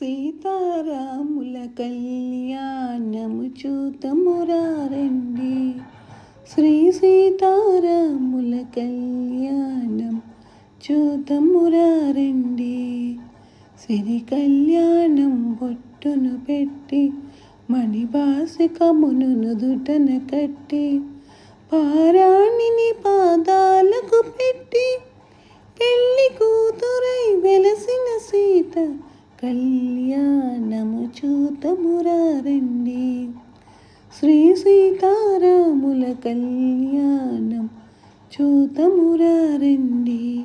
సీతారాముల కళ్యాణము చూతమురారండి. శ్రీ సీతారాముల కళ్యాణం చూతమురారండి. సిరి కళ్యాణం బొట్టును పెట్టి మణిబాసికమును నుదుటన కట్టి పారాణిని పాదాలకు పెట్టి పెళ్లి కూతురై వెలసిన సీత కళ్యాణము చూతమురారండి. శ్రీ సీతారాముల కళ్యాణం చూతమురారండి.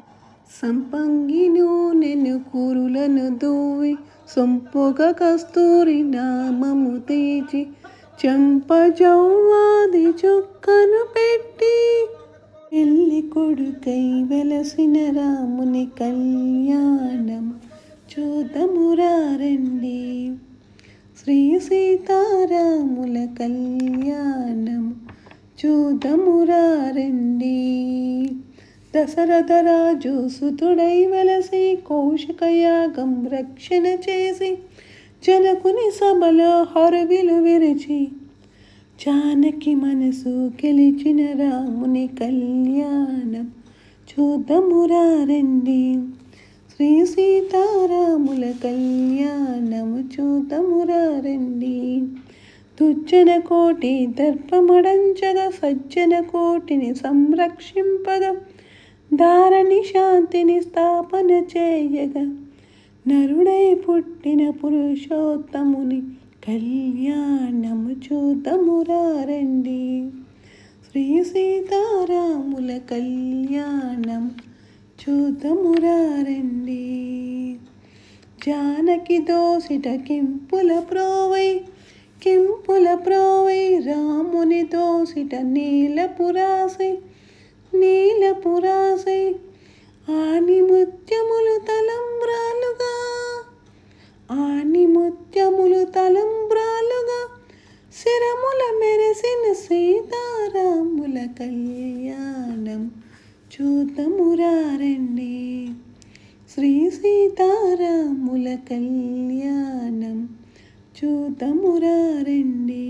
సంపంగి నూనెను కురులను దూవి సొంపుగ కస్తూరి నామము తీచి చెంపజవ్వాది చుక్కను పెట్టి పెళ్లి కొడుకై వెలసిన రాముని కళ్యాణం చూతమురారండి. శ్రీ సీతారాముల కళ్యాణం చూతమురారండి. దశరథ రాజు సుతుడై వెలసి కౌశికయాగం రక్షణ చేసి జనకుని సభలో హరువిలు విరిచి జానకి మనసు గెలిచిన రాముని కళ్యాణం చూతమురారండి. శ్రీ సీతారాముల కళ్యాణము చూతమురారండి. దుర్జన కోటి దర్పమడంచగా సజ్జన కోటిని సంరక్షింపగా ధారణి శాంతిని స్థాపన చేయగా నరుడై పుట్టిన పురుషోత్తముని కళ్యాణము చూతమురారండి. శ్రీ సీతారాముల కళ్యాణం చూతమురారండి. జానకి దోసిట కింపుల ప్రోవై రాముని దోసిట నీలపురాసై ఆనిముత్యములు తలంబ్రాలుగా శిరముల మెరిసిన సీతారాముల కళ్యాణం చూతమురారండి. శ్రీ సీతారాముల కళ్యాణం చూతమురారండి.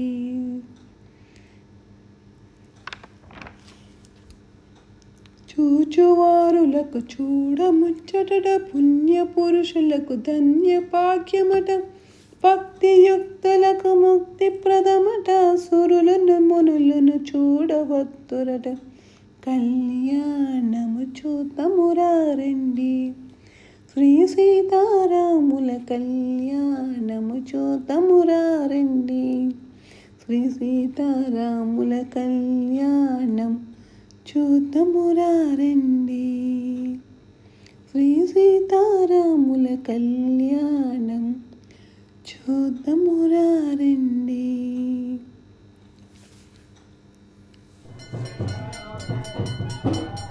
చూచువారులకు చూడముచ్చటట పుణ్య పురుషులకు ధన్య భాగ్యమట భక్తియుక్తులకు ముక్తి ప్రదమట సురులను మునులను చూడవత్తురట కళ్యాణము చూతమురారండి. శ్రీ సీతారాముల కళ్యాణము చూతమురారండి. శ్రీ సీతారాముల కళ్యాణం చూతమురారండి. శ్రీ సీతారాముల కళ్యాణం చూతమురారండి.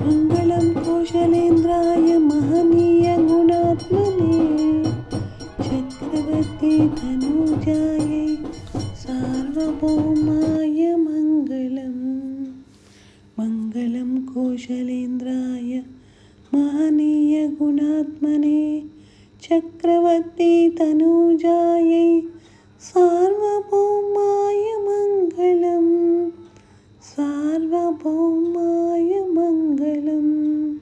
మంగళం కౌశలేంద్రాయ మహనీయ గుణాత్మనే చక్రవర్తి తనూజాయై సార్వభౌమాయ మంగళం. మంగళం కౌశలేంద్రాయ మహనీయ గుణాత్మనే చక్రవర్తి తనూజాయై సార్వభౌమాయ మంగళం. సార్వభౌమాయ మంగళం.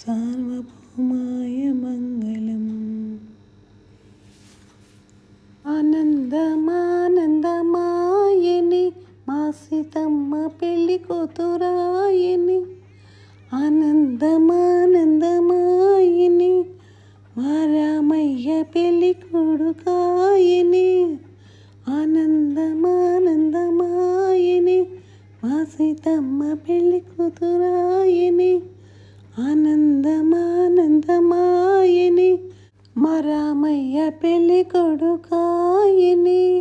సార్వభౌమాయ మంగళం. ఆనందమానందమాయని మా సీతమ్మ పెళ్లి కూతురాయని. ఆనందమానందమాయని మా రామయ్య పెళ్లి కొడుకాయని. ఆనందమానందమాయని మా సీతమ్మ పెళ్లి కూతురాయని. ఆనందమానందమాయని మా రామయ్య పెళ్లి కొడుకాయని.